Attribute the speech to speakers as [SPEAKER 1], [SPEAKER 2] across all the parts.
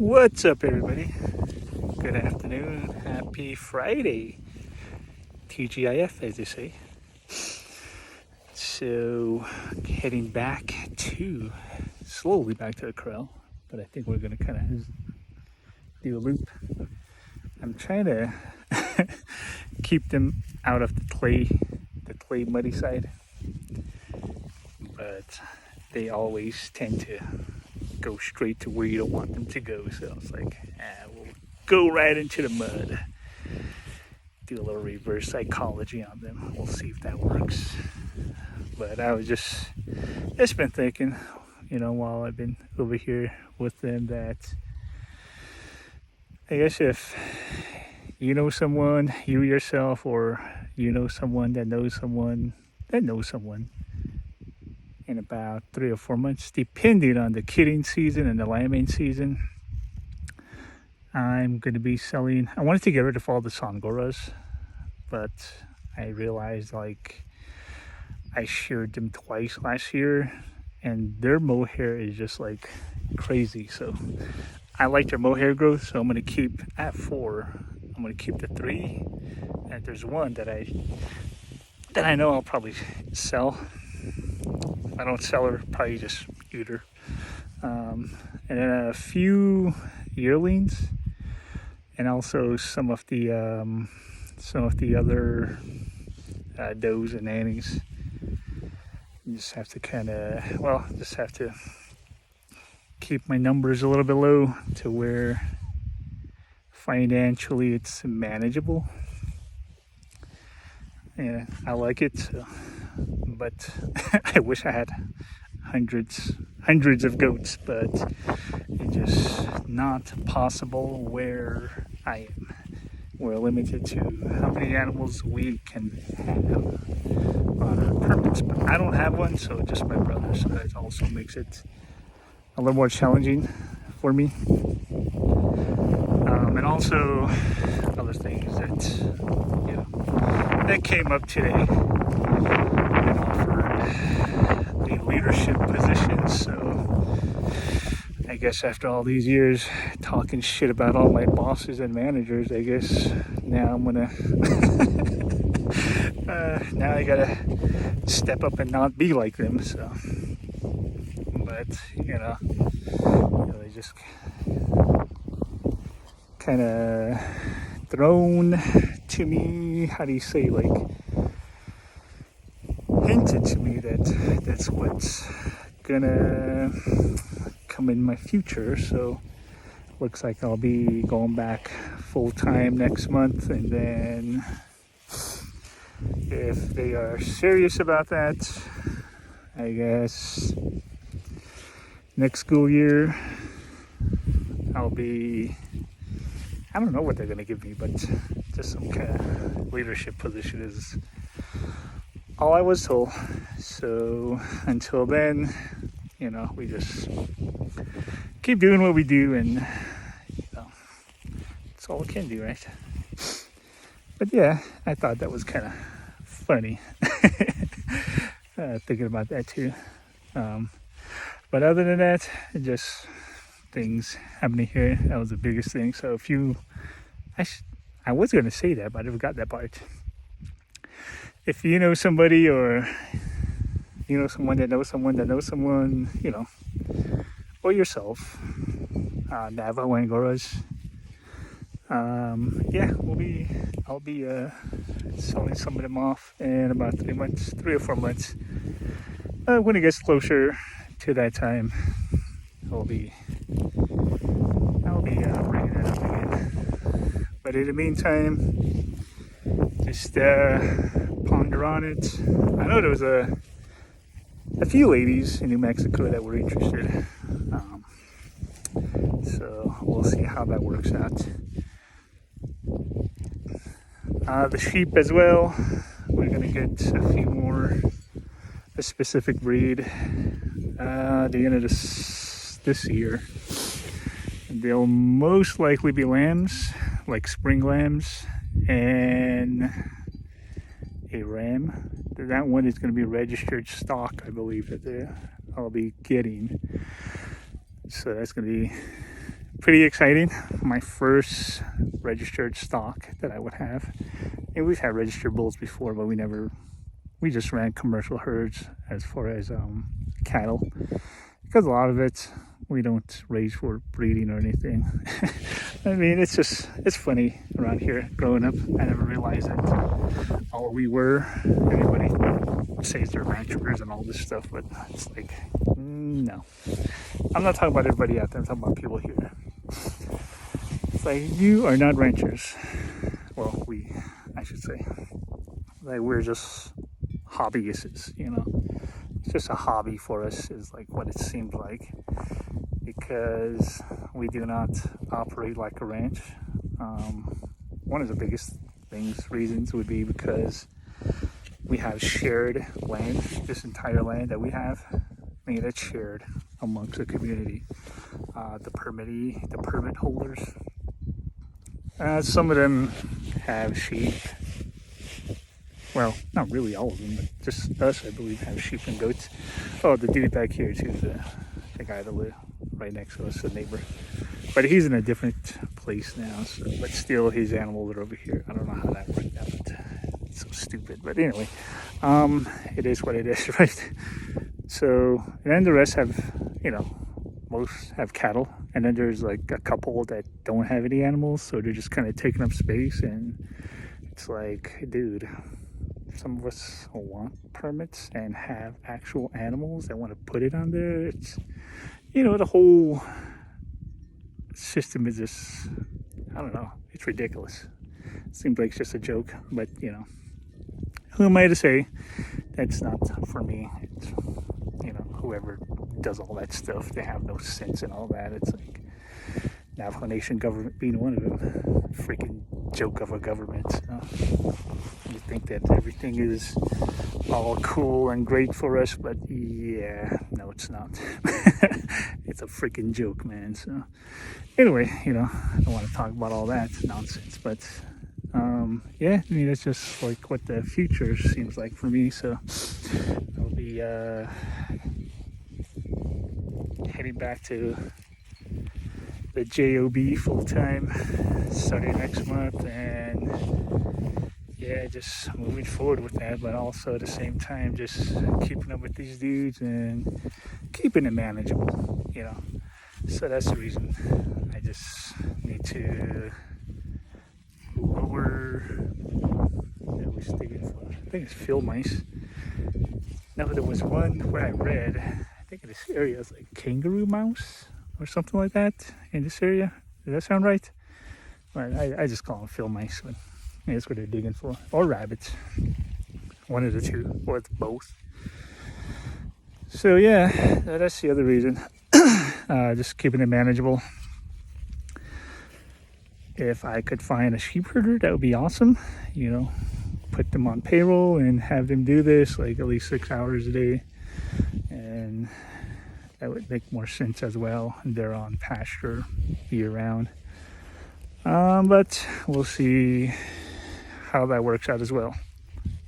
[SPEAKER 1] What's up, everybody? Good afternoon. Happy Friday. TGIF, as they say. So, heading slowly back to the corral, but I think we're going to kind of do a loop. I'm trying to keep them out of the clay muddy side, but they always tend to go straight to where you don't want them to go. So it's like, we'll go right into the mud. Do a little reverse psychology on them. We'll see if that works. But I was just been thinking, while I've been over here with them, that I guess if you know someone, you yourself, or you know someone that knows someone that knows someone, in about 3 or 4 months, depending on the kidding season and the lambing season, I'm going to be selling. I wanted to get rid of all the Songoras, but I realized I sheared them twice last year and their mohair is just like crazy. So I like their mohair growth, so I'm going to keep at 4. I'm going to keep the 3, and there's one that I know I'll probably sell. If I don't sell her, probably just eat her. And then a few yearlings, and also some of the other does and nannies. You just have to keep my numbers a little bit low to where financially it's manageable. Yeah, I like it, but I wish I had hundreds of goats, but it's just not possible where I am. We're limited to how many animals we can have on our permits, but I don't have one, so just my brother, so that also makes it a little more challenging for me. And also other things that came up today and offered the leadership positions. So I guess after all these years talking shit about all my bosses and managers, I guess now I'm gonna now I gotta step up and not be like them. So, but they just kind of thrown to me. How do you say, hinted to me that that's what's gonna come in my future. So looks like I'll be going back full-time next month, and then if they are serious about that, I guess next school year I don't know what they're going to give me, but just some kind of leadership position is all I was told. So until then, we just keep doing what we do, and that's all we can do, right? But yeah, I thought that was kind of funny, thinking about that too. But other than that, just things happening here. That was the biggest thing. So I was going to say that, but I forgot that part. If you know somebody, or someone that knows someone that knows someone, or yourself, Navajo Angoras, I'll be selling some of them off in about 3 or 4 months. When it gets closer to that time, I'll be bringing it up again. But in the meantime, just ponder on it. I know there was a few ladies in New Mexico that were interested. So we'll see how that works out. The sheep as well. We're gonna get a few more, a specific breed, the end of this year. They'll most likely be lambs, like spring lambs, and a ram. That one is going to be registered stock, I believe, that I'll be getting. So that's going to be pretty exciting. My first registered stock that I would have. And we've had registered bulls before, but we just ran commercial herds as far as cattle, because a lot of it we don't raise for breeding or anything. I mean, it's funny around here growing up. I never realized that all we were, everybody says they're ranchers and all this stuff, but it's like, no. I'm not talking about everybody out there, I'm talking about people here. It's like, you are not ranchers. Well, I should say. Like, we're just hobbyists, you know. It's just a hobby for us, is like what it seems like, because we do not operate like a ranch. One of the biggest reasons would be because we have shared land. This entire land that we have, I mean, it's shared amongst the community. The permit holders, some of them have sheep. Well, not really all of them, but just us, I believe, have sheep and goats. Oh, the dude back here too, the guy that lives right next to us, the neighbor. But he's in a different place now, so, but still his animals are over here. I don't know how that worked out. It's so stupid. But anyway, it is what it is, right? So, and then the rest have, most have cattle. And then there's like a couple that don't have any animals, so they're just kind of taking up space. And it's like, dude, some of us want permits and have actual animals that want to put it on there. It's, the whole system is just, I don't know, it's ridiculous. It seems like it's just a joke, but who am I to say that's not for me? It's, whoever does all that stuff, they have no sense and all that. It's like Navajo Nation government being one of them. Freaking joke of a government. You think that everything is all cool and great for us, but yeah, no, it's not. It's a freaking joke, man. So anyway, I don't want to talk about all that nonsense, but yeah, I mean, it's just like what the future seems like for me. So I'll be heading back to the job full time starting next month, and yeah, just moving forward with that, but also at the same time just keeping up with these dudes and keeping it manageable, So that's the reason I just need to lower. We sticking for, I think it's field mice. Now there was one where I read, I think in this area it's like kangaroo mouse or something like that in this area. Does that sound right? Well, I just call them field mice, but yeah, that's what they're digging for. Or rabbits. One of the two, or both. So yeah, that's the other reason. Just keeping it manageable. If I could find a sheep herder, that would be awesome. Put them on payroll and have them do this like at least 6 hours a day. And that would make more sense as well. They're on pasture year round. But we'll see how that works out as well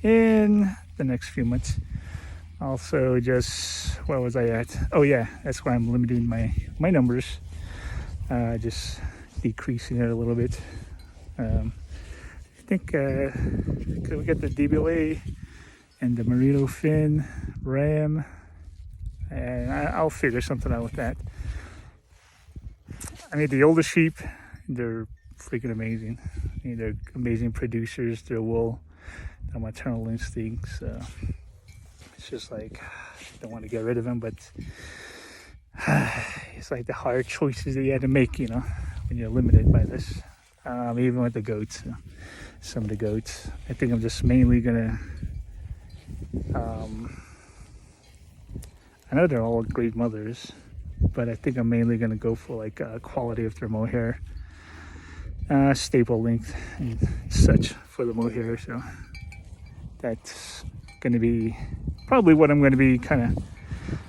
[SPEAKER 1] in the next few months. Also, just, where was I at? Oh yeah, that's why I'm limiting my numbers. Just decreasing it a little bit. I think we got the DBLA and the Merino Fin Ram, and I'll figure something out with that. I mean, the older sheep, they're freaking amazing. I mean, they're amazing producers. Their wool, their maternal instincts. It's just like, I don't want to get rid of them, but it's like the hard choices that you had to make, when you're limited by this. Even with the goats, some of the goats. I think I'm just mainly gonna, I know they're all great mothers, but I think I'm mainly gonna go for like quality of their mohair, staple length and such for the mohair. So that's gonna be probably what I'm gonna be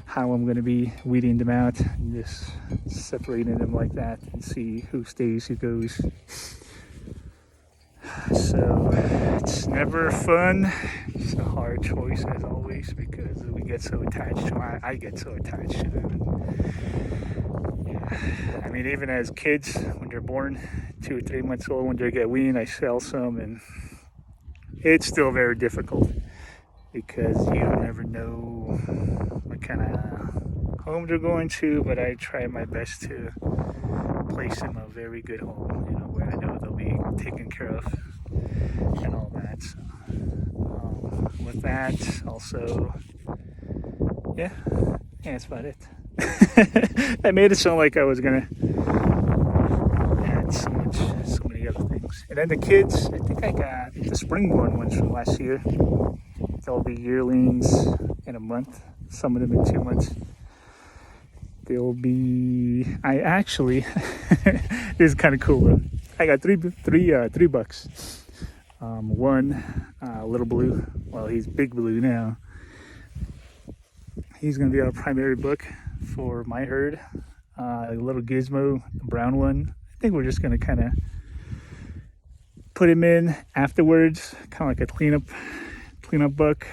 [SPEAKER 1] how I'm going to be weeding them out and just separating them like that and see who stays, who goes. So it's never fun. It's a hard choice as always, because we get so attached to I get so attached to them. Yeah, I mean, even as kids, when they're born 2 or 3 months old, when they get weaned, I sell some, and it's still very difficult because you never know what kind of home they're going to. But I try my best to place them a very good home, where I know they'll be taken care of and all that. So, with that, also, yeah, that's about it. I made it sound like I was gonna add so many other things. And then the kids, I think I got the springborn ones from last year. They'll be yearlings in a month, some of them in 2 months. They'll be, I actually, this is kind of cool. I got three bucks. One, little blue. Well, he's big blue now. He's going to be our primary buck for my herd. A little gizmo, the brown one. I think we're just going to kind of put him in afterwards, kind of like a cleanup buck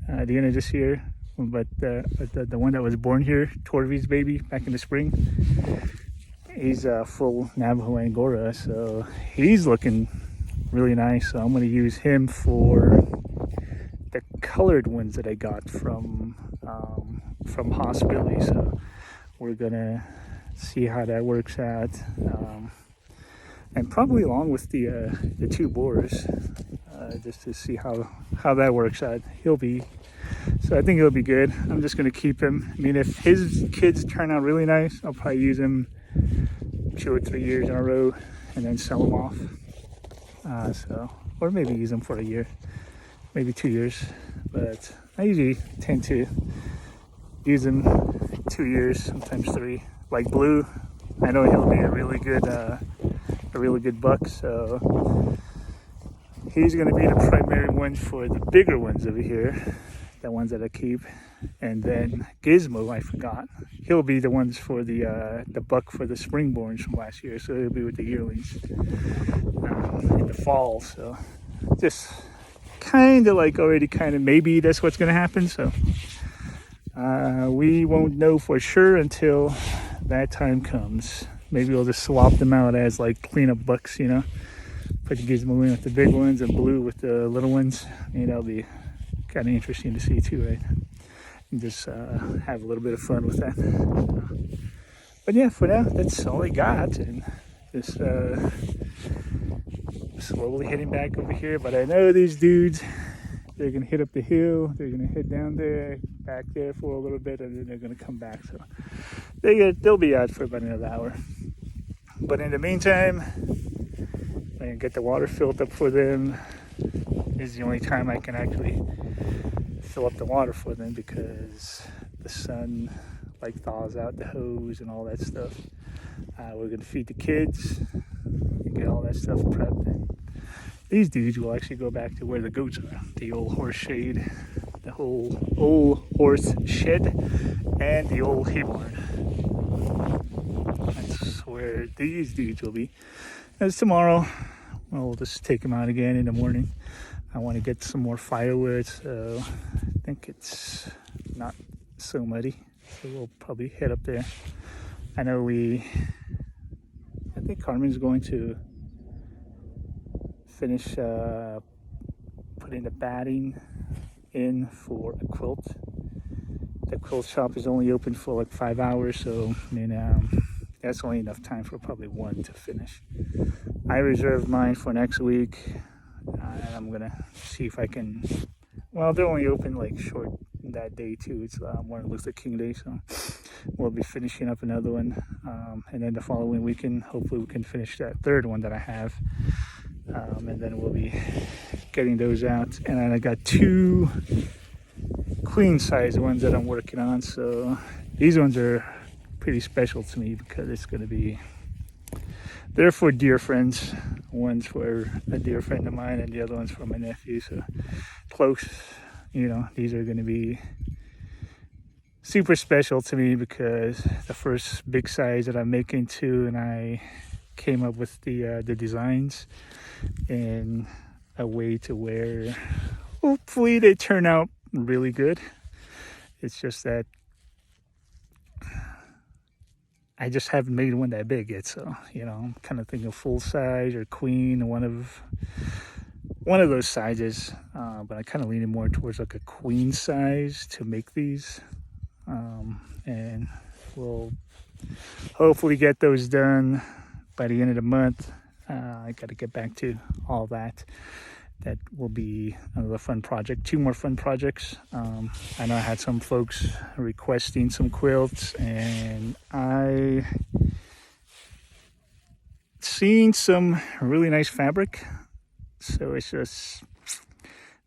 [SPEAKER 1] at the end of this year. But the one that was born here, Torvy's baby, back in the spring, he's a full Navajo Angora, so he's looking really nice. So I'm going to use him for the colored ones that I got from Hospitality. So we're gonna see how that works out, and probably along with the two boars, just to see how that works out. So I think he'll be good. I'm just gonna keep him. I mean, if his kids turn out really nice, I'll probably use him 2 or 3 years in a row and then sell them off. Or maybe use them for a year, maybe 2 years. But I usually tend to use them 2 years, sometimes 3. Like Blue, I know he'll be a really good buck. So he's going to be the primary one for the bigger ones over here, the ones that I keep. And then Gizmo, I forgot. He'll be the ones for the buck for the springborns from last year. So he'll be with the yearlings in the fall. So just kind of like already maybe that's what's going to happen. So we won't know for sure until that time comes. Maybe we'll just swap them out as like cleanup bucks, put the Gizmo in with the big ones and Blue with the little ones. That'll be kind of interesting to see too, right? And just have a little bit of fun with that. But yeah, for now, that's all I got. And just slowly heading back over here. But I know these dudes, they're going to hit up the hill. They're going to head down there, back there for a little bit, and then they're going to come back. So they'll be out for about another hour. But in the meantime, I'm going to get the water filled up for them. This is the only time I can actually fill up the water for them because the sun thaws out the hose and all that stuff. We're going to feed the kids and get all that stuff prepped. And these dudes will actually go back to where the goats are, the old horse shade, the whole old horse shed, and the old hay barn. That's where these dudes will be. As tomorrow, we'll just take them out again in the morning. I want to get some more firewood, so I think it's not so muddy. So we'll probably head up there. I think Carmen's going to finish putting the batting in for a quilt. The quilt shop is only open for 5 hours, so that's only enough time for probably one to finish. I reserved mine for next week. And I'm gonna see if I can. Well, they're only open short that day too. It's Martin Luther King Day, so we'll be finishing up another one, and then the following weekend, hopefully, we can finish that third one that I have, and then we'll be getting those out. And then I got 2 queen size ones that I'm working on. So these ones are pretty special to me because it's gonna be. They're for dear friends. One's for a dear friend of mine and the other one's for my nephew. So close, these are going to be super special to me because the first big size that I'm making too, and I came up with the designs in a way to where hopefully they turn out really good. It's just that I just haven't made one that big yet. So, I'm kind of thinking full size or queen, one of those sizes. But I kind of leaning more towards like a queen size to make these. And we'll hopefully get those done by the end of the month. I got to get back to all that. That will be another fun project. 2 more fun projects. I know I had some folks requesting some quilts, and I seen some really nice fabric. So it's just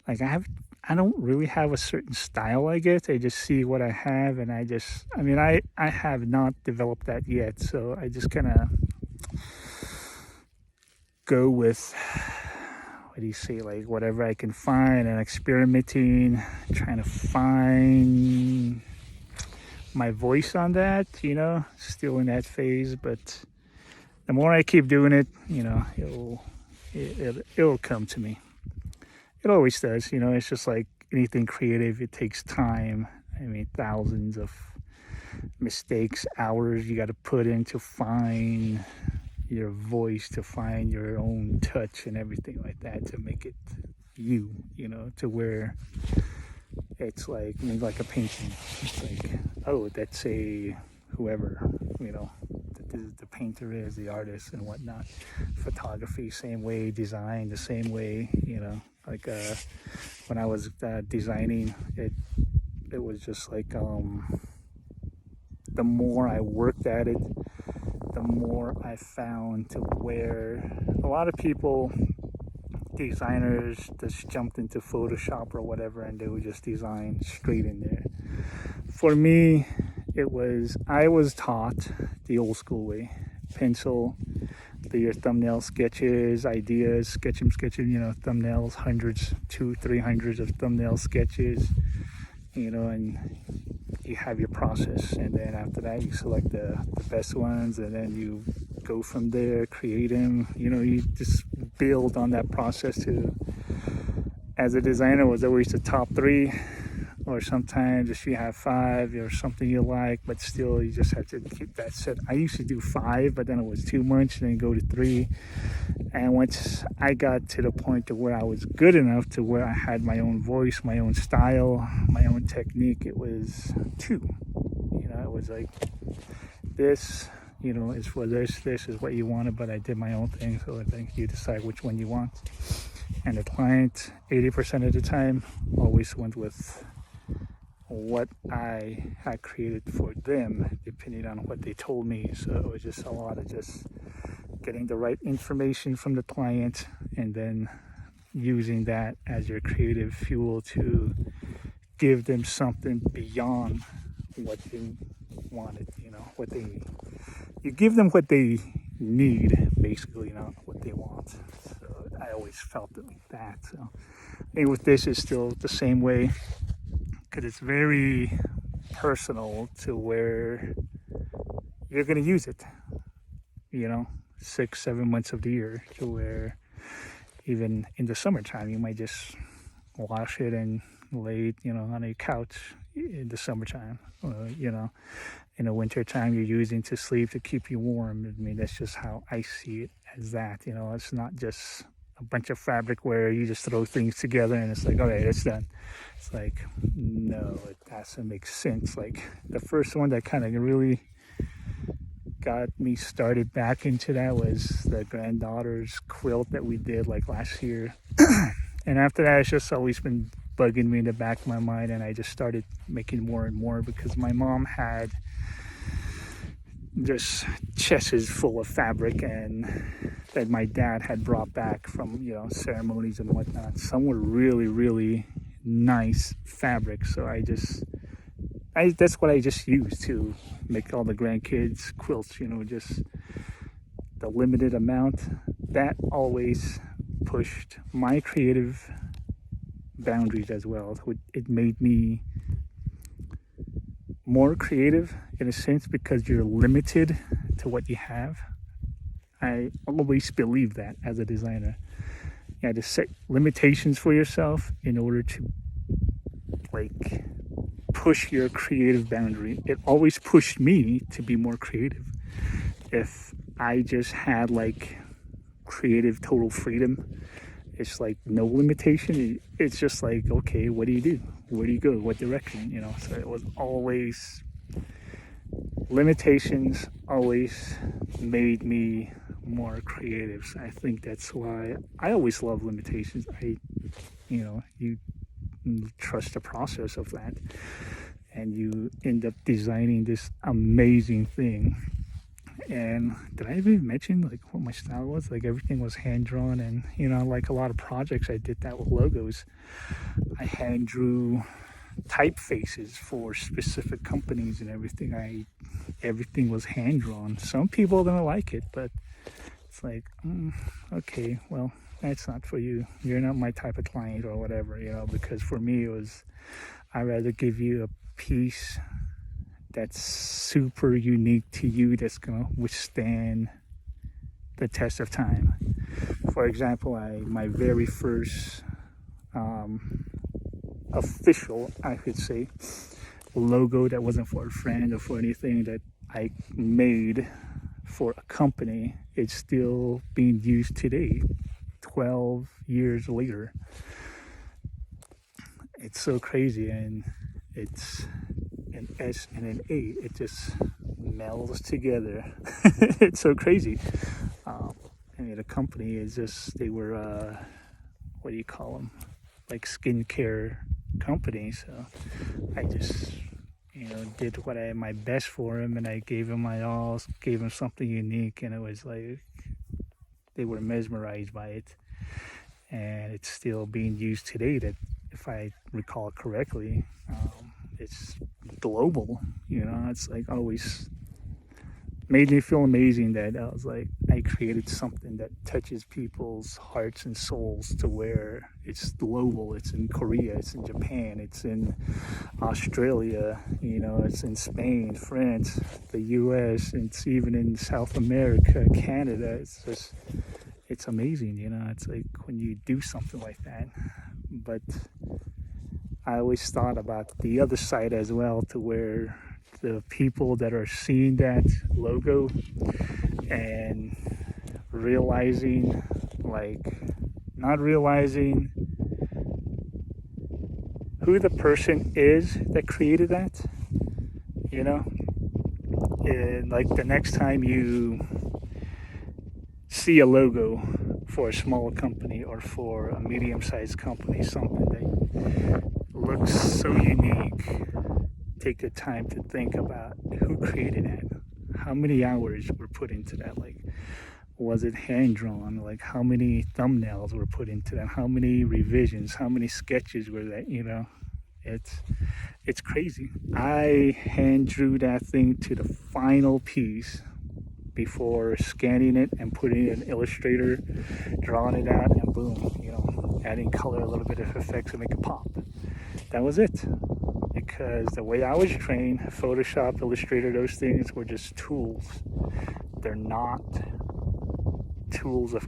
[SPEAKER 1] like I don't really have a certain style, I guess. I just see what I have, and I have not developed that yet. So I just kind of go with, what do you say, like whatever I can find, and experimenting, trying to find my voice on that, still in that phase. But the more I keep doing it, it'll come to me. It always does. It's just like anything creative, it takes time. I mean, thousands of mistakes, hours you got to put in to find your voice, to find your own touch and everything like that, to make it you, to where it's like a painting. It's like, oh, that's a whoever, the painter is, the artist and whatnot. Photography, same way. Design, the same way. Like when I was designing it was just like the more I worked at it, the more I found to where a lot of people, designers, just jumped into Photoshop or whatever, and they would just design straight in there. For me, I was taught the old school way. Pencil, do your thumbnail sketches, ideas, sketch them, thumbnails, hundreds, 200-300 of thumbnail sketches, and you have your process. And then after that, you select the best ones, and then you go from there, create them. You just build on that process too. As a designer, was always the top 3. Or sometimes if you have 5 or something you like, but still you just have to keep that set. I used to do 5, but then it was too much, and then go to 3. And once I got to the point to where I was good enough to where I had my own voice, my own style, my own technique, it was 2. It was like this, is for this is what you wanted, but I did my own thing. So I think you decide which one you want. And the client, 80% of the time, always went with what I had created for them, depending on what they told me. So it was just a lot of just getting the right information from the client, and then using that as your creative fuel to give them something beyond what they wanted. You give them what they need, basically, not what they want. So I always felt it like that. So I think with this, it's still the same way, because it's very personal to where you're going to use it, 6-7 months of the year, to where even in the summertime, you might just wash it and lay it, on a couch in the summertime, in the wintertime, you're using to sleep to keep you warm. I mean, that's just how I see it, as that, it's not just a bunch of fabric where you just throw things together and it's like, okay, it's done. It's like, no, it has to make sense. Like the first one that kind of really got me started back into that was the granddaughter's quilt that we did like last year. And after that, it's just always been bugging me in the back of my mind, and I just started making more and more, because my mom had just chests full of fabric, and that my dad had brought back from ceremonies and whatnot. Some were really, really nice fabric, so that's what I just used to make all the grandkids quilts. Just the limited amount. That always pushed my creative boundaries as well. It made me more creative in a sense, because you're limited to what you have. I always believe that as a designer, you have to set limitations for yourself in order to push your creative boundary. It always pushed me to be more creative, If I just had like creative total freedom, it's like no limitation. It's just like, okay, what do you do? Where do you go? What direction? You know, so it was always limitations, always made me more creative. So I think that's why I always love limitations. You trust the process of that, and you end up designing this amazing thing. And did I even mention like what my style was? Like everything was hand drawn, and like a lot of projects I did that with logos. I hand drew typefaces for specific companies and everything. Everything was hand drawn. Some people don't like it, but it's like, okay, well, that's not for you. You're not my type of client or whatever, because for me it was, I'd rather give you a piece that's super unique to you, that's gonna withstand the test of time. For example, my very first official, I could say, logo that wasn't for a friend or for anything, that I made for a company, it's still being used today, 12 years later. It's so crazy, and it's an S and an A. It just melds together. It's so crazy. The company is just, they were, what do you call them? Like skincare company. So I just, did my best for him, and I gave him my all, gave him something unique, and it was like, they were mesmerized by it. And it's still being used today, that if I recall correctly, it's global. It's like always made me feel amazing that I was like, I created something that touches people's hearts and souls, to where it's global. It's in Korea, it's in Japan, it's in Australia, it's in Spain, France, the US, it's even in South America, Canada. It's amazing. It's like when you do something like that. But I always thought about the other side as well, to where the people that are seeing that logo and realizing, like, not realizing who the person is that created that, and like the next time you see a logo for a small company or for a medium-sized company, something that looks so unique, take the time to think about who created that, how many hours were put into that, like, was it hand drawn, like how many thumbnails were put into that, how many revisions, how many sketches were that, it's crazy. I hand drew that thing to the final piece before scanning it and putting it in Illustrator, drawing it out, and boom, adding color, a little bit of effects to make it pop. That was it. Because the way I was trained, Photoshop, Illustrator, those things were just tools. They're not tools of,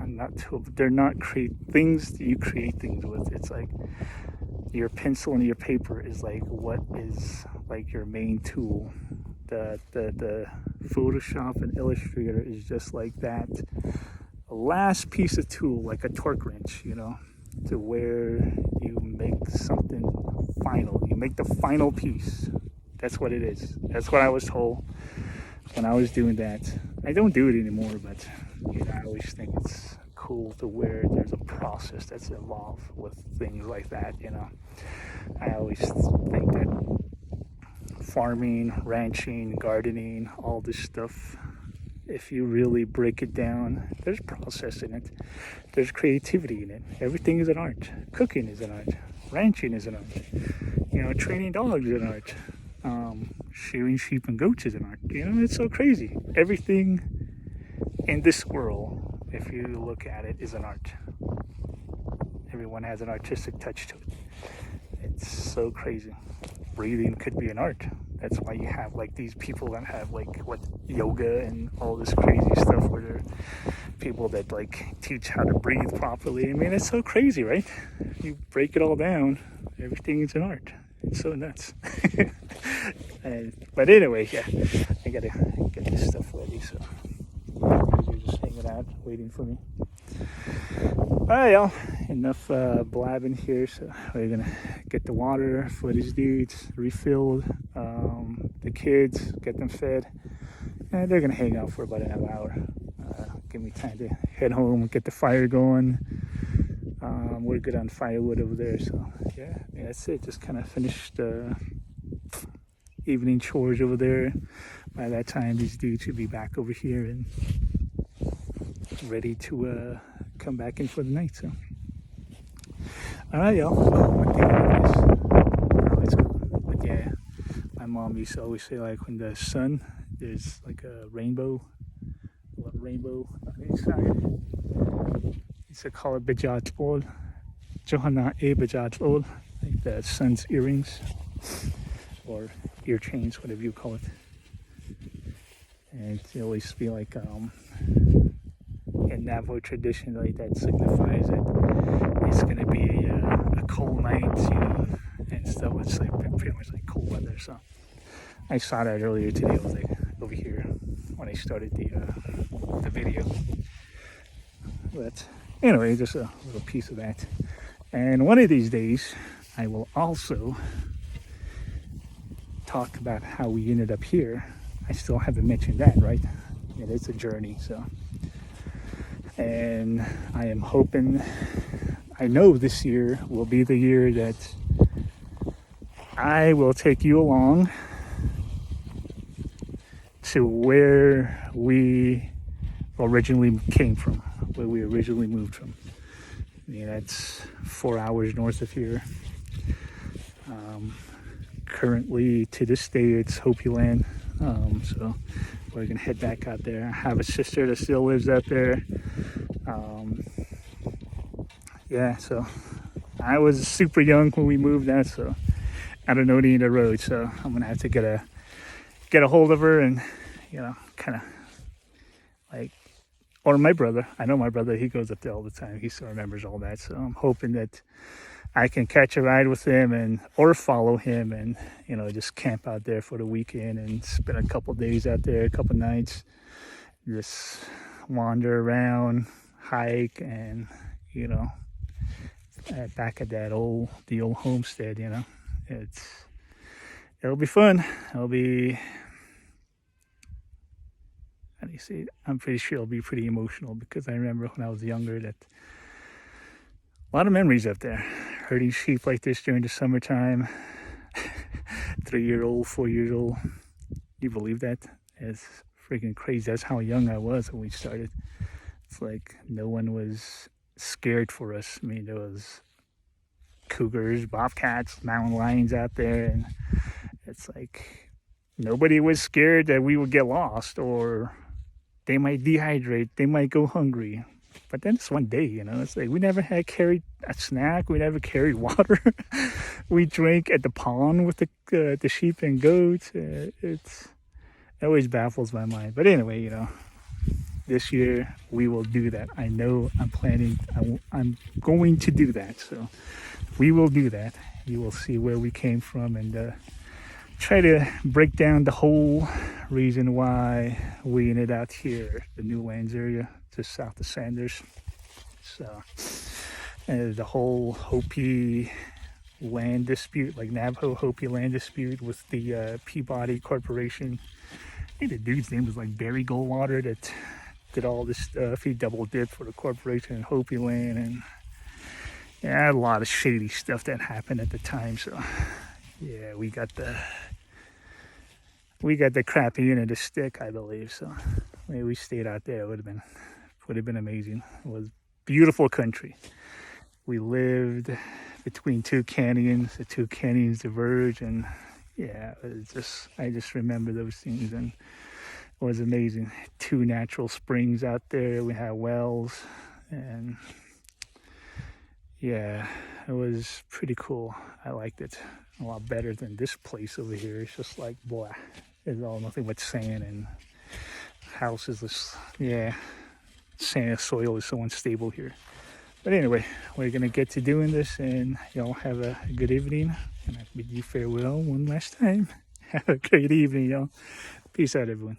[SPEAKER 1] not tools, they're not create things that you create things with. It's like your pencil and your paper is like what is like your main tool. The Photoshop and Illustrator is just like that last piece of tool, like a torque wrench, to where you make something final. You make the final piece. That's what it is. That's what I was told when I was doing that. I don't do it anymore, but I always think it's cool to where there's a process that's involved with things like that. I always think that farming, ranching, gardening, all this stuff, if you really break it down, there's process in it. There's creativity in it. Everything is an art. Cooking is an art. Ranching is an art. Training dogs is an art. Shearing sheep and goats is an art. It's so crazy. Everything in this world, if you look at it, is an art. Everyone has an artistic touch to it. It's so crazy. Breathing could be an art. That's why you have like these people that have like yoga and all this crazy stuff, where they're people that like teach how to breathe properly. I mean, it's so crazy, right? You break it all down, everything is an art. It's so nuts. But anyway, yeah, I gotta get this stuff ready. So they're just hanging out, waiting for me. All right, y'all. Enough blabbing here. So we're gonna get the water for these dudes refilled. The kids, get them fed, and they're gonna hang out for about an hour. Give me time to head home, get the fire going. We're good on firewood over there, so yeah, that's it. Just kind of finished evening chores over there. By that time, these dudes should be back over here and ready to come back in for the night. So, all right, y'all. One thing is, but yeah, my mom used to always say, like, when the sun, there's like a rainbow on the inside. It's a call it bejatol, Johanna e bejatol, like the sun's earrings or ear chains, whatever you call it. And it always be like in Navajo tradition, like that signifies that it's gonna be a cold night, and stuff. It's like pretty much like cold weather. So I saw that earlier today. I was like over here when I started the video. But anyway, just a little piece of that. And one of these days, I will also talk about how we ended up here. I still haven't mentioned that, right? It is a journey, so. And I am hoping, I know this year will be the year that I will take you along to where we originally came from, where we originally moved from. I mean, that's 4 hours north of here. Currently, to this day, it's Hopi land. So we're gonna head back out there. I have a sister that still lives out there. Yeah, so I was super young when we moved out, so I don't know any of the road. So I'm gonna have to get a hold of her and kind of like, or my brother. I know my brother, he goes up there all the time. He still remembers all that. So I'm hoping that I can catch a ride with him or follow him and, just camp out there for the weekend and spend a couple days out there, a couple nights, just wander around, hike, and, back at the old homestead, it'll be fun. It'll be, how do you say it? I'm pretty sure it'll be pretty emotional because I remember when I was younger that a lot of memories up there. Herding sheep like this during the summertime. 3-year-old, 4-year-old. You believe that? It's freaking crazy. That's how young I was when we started. It's like no one was scared for us. I mean, there was cougars, bobcats, mountain lions out there, and it's like nobody was scared that we would get lost or they might dehydrate, they might go hungry. But then it's one day, it's like we never had carried a snack, we never carried water. We drank at the pond with the sheep and goats. It always baffles my mind. But anyway, this year we will do that. I know I'm going to do that. So we will do that. You will see where we came from and try to break down the whole reason why we ended out here, the New Lands area, just south of Sanders. So the whole Hopi land dispute, like Navajo Hopi land dispute with the Peabody Corporation. I think the dude's name was like Barry Goldwater that did all this stuff. He double dipped for the corporation in Hopi land, and a lot of shady stuff that happened at the time. So yeah, we got the crappy end of the stick, I believe. So maybe we stayed out there. It would have been amazing. It was beautiful country. We lived between two canyons. The two canyons diverge, and yeah, I just remember those things, and it was amazing. 2 natural springs out there. We had wells, and yeah, it was pretty cool. I liked it a lot better than this place over here. It's just like, boy, it's all nothing but sand, and houses. Sand soil is so unstable here. But anyway, we're gonna get to doing this, and y'all have a good evening. And I bid you farewell one last time. Have a great evening, y'all. Peace out, everyone.